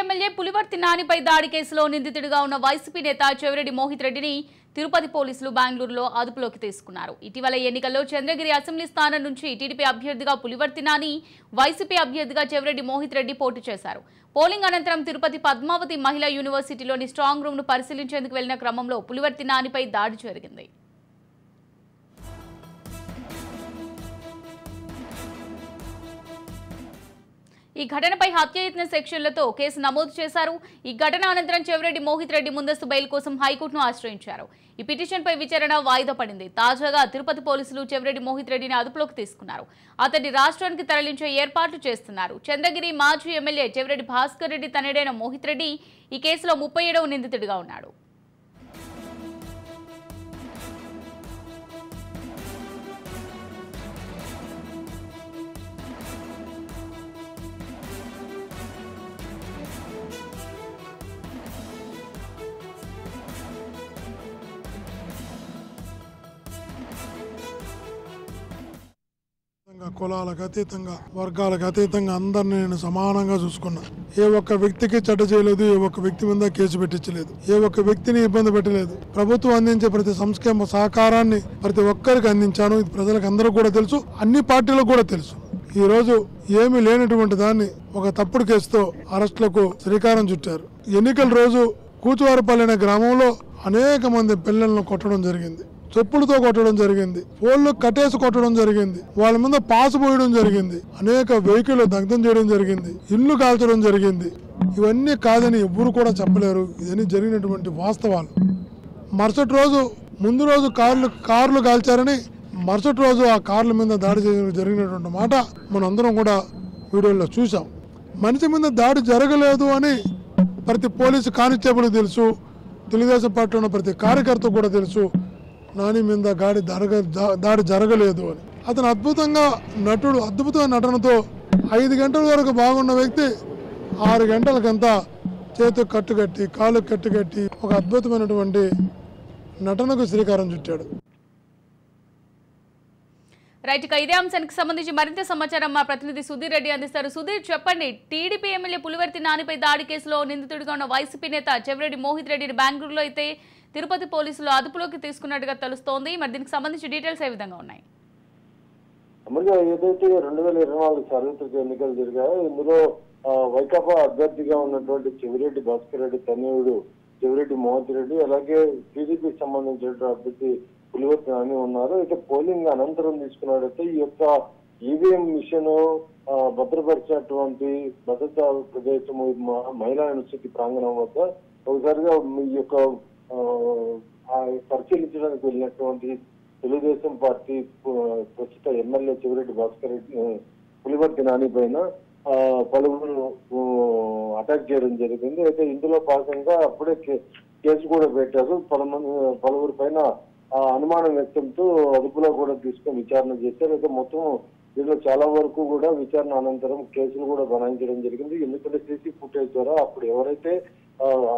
MLA Pulivarthi నానిపై దాడి కేసులో నిందితుడిగా ఉన్న వైసీపీ నేత చెవిరెడ్డి మోహిత్ రెడ్డిని తిరుపతి పోలీసులు బెంగళూరులో అదుపులోకి తీసుకున్నారు. ఇటీవల ఎన్నికల్లో చంద్రగిరి అసెంబ్లీ స్థానం నుంచి టీడీపీ అభ్యర్థిగా పులివర్తి నాని, వైసీపీ అభ్యర్థిగా చెవిరెడ్డి మోహిత్ రెడ్డి పోటీ చేశారు. పోలింగ్ అనంతరం తిరుపతి పద్మావతి మహిళా యూనివర్సిటీలోని స్ట్రాంగ్ రూమ్ ను పరిశీలించేందుకు వెళ్లిన క్రమంలో పులివర్తి నానిపై దాడి జరిగింది. ఈ ఘటనపై హత్యాయత్న సెక్షన్లతో కేసు నమోదు చేశారు. ఈ ఘటన అనంతరం చెవిరెడ్డి మోహిత్ రెడ్డి ముందస్తు బెయిల్ కోసం హైకోర్టును ఆశ్రయించారు. ఈ పిటిషన్పై విచారణ వాయిదా పడింది. తాజాగా తిరుపతి పోలీసులు చెవిరెడ్డి మోహిత్ రెడ్డిని అదుపులోకి తీసుకున్నారు. అతన్ని రాష్ట్రానికి తరలించే ఏర్పాట్లు చేస్తున్నారు. చంద్రగిరి మాజీ ఎమ్మెల్యే చెవిరెడ్డి భాస్కర్ రెడ్డి తనయుడైన మోహిత్ రెడ్డి ఈ కేసులో 37వ నిందితుడిగా ఉన్నాడు. కులాలకు అతీతంగా, వర్గాలకు అతీతంగా అందరినీ నేను సమానంగా చూసుకున్నా. ఏ ఒక్క వ్యక్తికి చెడ్డ చేయలేదు, ఏ ఒక్క వ్యక్తి మీద కేసు పెట్టించలేదు, ఏ ఒక్క వ్యక్తిని ఇబ్బంది పెట్టలేదు. ప్రభుత్వం అందించే ప్రతి సంక్షేమ సహకారాన్ని ప్రతి ఒక్కరికి అందించాను. ఇది ప్రజలకు అందరూ కూడా తెలుసు, అన్ని పార్టీలకు కూడా తెలుసు. ఈ రోజు ఏమీ లేనటువంటి దాన్ని ఒక తప్పుడు కేసుతో అరెస్టులకు శ్రీకారం చుట్టారు. ఎన్నికల రోజు కూచువారిపల్లి అనే గ్రామంలో అనేక మంది పిల్లలను కొట్టడం జరిగింది, చెప్పులతో కొట్టడం జరిగింది, ఫోన్లు కట్టేసి కొట్టడం జరిగింది, వాళ్ళ మీద పాసు పోయడం జరిగింది, అనేక వెహికల్ దగ్ధం చేయడం జరిగింది, ఇల్లు కాల్చడం జరిగింది. ఇవన్నీ కాదని ఎవ్వరు కూడా చెప్పలేరు. ఇవన్నీ జరిగినటువంటి వాస్తవాలు. మరుసటి రోజు ముందు రోజు కార్లు కాల్చారని మరుసటి రోజు ఆ కార్ల మీద దాడి జరిగినటువంటి మాట మనందరం కూడా వీడియోలో చూసాం. మనిషి మీద దాడి జరగలేదు అని ప్రతి పోలీసు కానిస్టేబుల్ తెలుసు, తెలుగుదేశం పార్టీ ఉన్న ప్రతి కార్యకర్త కూడా తెలుసు నాని మీద దాడి జరగలేదు అని. అతను అద్భుతంగా నటుడు, అద్భుతమైన నటనతో 5 గంటల వరకు బాగున్న వ్యక్తి 6 గంటలకంతా చేతికి కట్టుకట్టి, కాలు కట్టుకట్టి ఒక అద్భుతమైనటువంటి నటనకు శ్రీకారం చుట్టాడు. రైట్, ఇక ఇదే అంశానికి సంబంధించి మరింత సమాచారం మా ప్రతినిధి సుధీర్ రెడ్డి అందిస్తారు. సుధీర్, చెప్పండి. టీడీపీ ఎమ్మెల్యే పులివర్తి నానిపై దాడి కేసులో నిందితుడిగా ఉన్న వైసీపీ నేత చెవిరెడ్డి మోహిత్ రెడ్డిని బెంగళూరులో అయితే తిరుపతి పోలీసులు అదుపులోకి తీసుకున్నట్టుగా తెలుస్తోంది. మరి దీనికి సంబంధించి డీటెయిల్స్ ఏ విధంగా ఉన్నాయి? ఏదైతే 2024 సార్వత్రిక ఎన్నికలు జరిగాయో ఇందులో వైకాపా అభ్యర్థిగా ఉన్నటువంటి చెవిరెడ్డి భాస్కర్ రెడ్డి తనయుడు చెవిరెడ్డి మోహిత్ రెడ్డి, అలాగే టీడీపీకి సంబంధించిన అభ్యర్థి పులివర్తి నాని ఉన్నారు. అయితే పోలింగ్ అనంతరం తీసుకున్నట్టయితే ఈ యొక్క ఈవీఎం మిషన్ భద్రపరిచినటువంటి భద్రతా ప్రదేశం మహిళా యూనివర్సిటీ ప్రాంగణం వద్ద ఒకసారిగా ఈ యొక్క పరిశీలించడానికి వెళ్ళినటువంటి తెలుగుదేశం పార్టీ ప్రస్తుత ఎమ్మెల్యే చెవిరెడ్డి భాస్కర్ రెడ్డి పులివర్తి నాని పైన పలువురు అటాక్ చేయడం జరిగింది. అయితే ఇందులో భాగంగా అప్పుడే కేసు కూడా పెట్టారు. పలువురు పైన అనుమానం వ్యక్తంతో అదుపులో కూడా తీసుకొని విచారణ చేశారు. అయితే మొత్తం దీనిలో చాలా వరకు కూడా విచారణ అనంతరం కేసులు కూడా బనాయించడం జరిగింది. ఎందుకంటే సీసీ ఫుటేజ్ ద్వారా అప్పుడు ఎవరైతే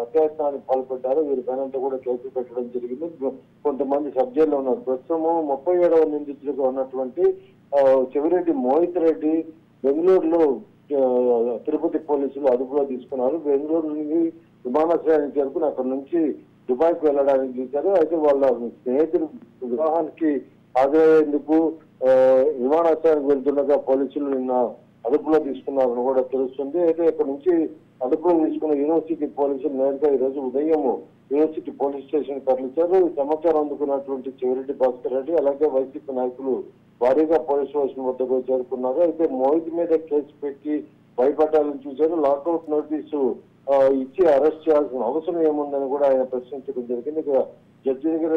అత్యాచారానికి పాల్పడ్డారో వీరిపైన కూడా కేసులు పెట్టడం జరిగింది. కొంతమంది సబ్ జైల్లో ఉన్నారు. ప్రస్తుతము 37వ నిందితుడిగా ఉన్నటువంటి చెవిరెడ్డి మోహిత్ రెడ్డి బెంగళూరులో తిరుపతి పోలీసులు అదుపులో తీసుకున్నారు. బెంగళూరు నుండి విమానాశ్రయానికి చేరుకుని అక్కడ నుంచి దుబాయ్కి వెళ్ళడానికి చూశారు. అయితే వాళ్ళ స్నేహితులు వివాహానికి హాజరయ్యేందుకు విమానాశ్రయానికి వెళ్తుండగా పోలీసులు నిన్న అదుపులో తీసుకున్నారని కూడా తెలుస్తుంది. అయితే ఇక్కడ నుంచి అదుపులో తీసుకున్న యూనివర్సిటీ పోలీసులు నేరుగా ఈ రోజు ఉదయం యూనివర్సిటీ పోలీస్ స్టేషన్ తరలించారు. ఈ సమాచారం అందుకున్నటువంటి చెవిరెడ్డి భాస్కర్ రెడ్డి అలాగే వైసీపీ నాయకులు భారీగా పోలీస్ స్టేషన్ వద్దకు చేరుకున్నారు. అయితే మోహిత్ మీద కేసు పెట్టి భయపడాలని చూశారు. లాకౌట్ నోటీసు ఇచ్చి అరెస్ట్ చేయాల్సిన అవసరం ఏముందని కూడా ఆయన ప్రశ్నించడం జరిగింది. జడ్జి దగ్గర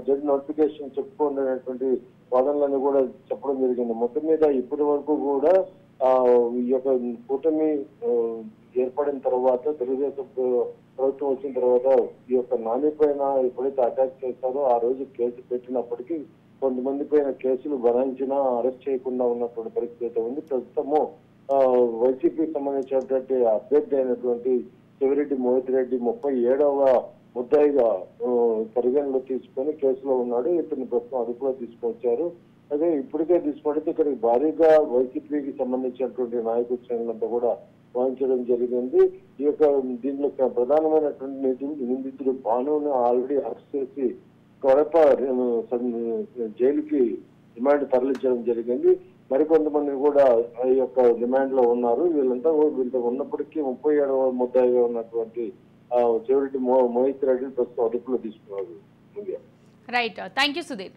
జడ్జి నోటిఫికేషన్ చెప్పుకోండి అనేటువంటి వాదనలను కూడా చెప్పడం జరిగింది. మొత్తం మీద ఇప్పటి వరకు కూడా ఈ యొక్క కూటమి ఏర్పడిన తర్వాత, తెలుగుదేశం ప్రభుత్వం వచ్చిన తర్వాత ఈ యొక్క నాని పైన ఎప్పుడైతే అటాక్ చేస్తారో ఆ రోజు కేసు పెట్టినప్పటికీ కొంతమంది పైన కేసులు బనాయించినా అరెస్ట్ చేయకుండా ఉన్నటువంటి పరిస్థితి ఉంది. ప్రస్తుతము వైసీపీకి సంబంధించినటువంటి అభ్యర్థి అయినటువంటి చెవిరెడ్డి మోహిత్ రెడ్డి 37వ ముద్దాయిగా పరిగణలో తీసుకొని కేసులో ఉన్నాడు. ఇతని ప్రస్తుతం అదుపులో తీసుకొచ్చారు. అదే ఇప్పటికే తీసుకుంటే ఇక్కడికి భారీగా వైసీపీకి సంబంధించినటువంటి నాయకుల శ్రేణులంతా కూడా వాయించడం జరిగింది. ఈ యొక్క దీంట్లో ప్రధానమైనటువంటి నిందితుడు భానుని ఆల్రెడీ అరెస్ట్ చేసి కడప జైలుకి రిమాండ్ తరలించడం జరిగింది. మరికొంతమంది కూడా ఈ యొక్క రిమాండ్ లో ఉన్నారు. వీళ్ళతో ఉన్నప్పటికీ 37వ ముద్దాయిగా ఉన్నటువంటి చెవిరెడ్డి మోహిత్ రెడ్డిని ప్రస్తుతం అదుపులో తీసుకున్నారు. Right, thank you Sudheer.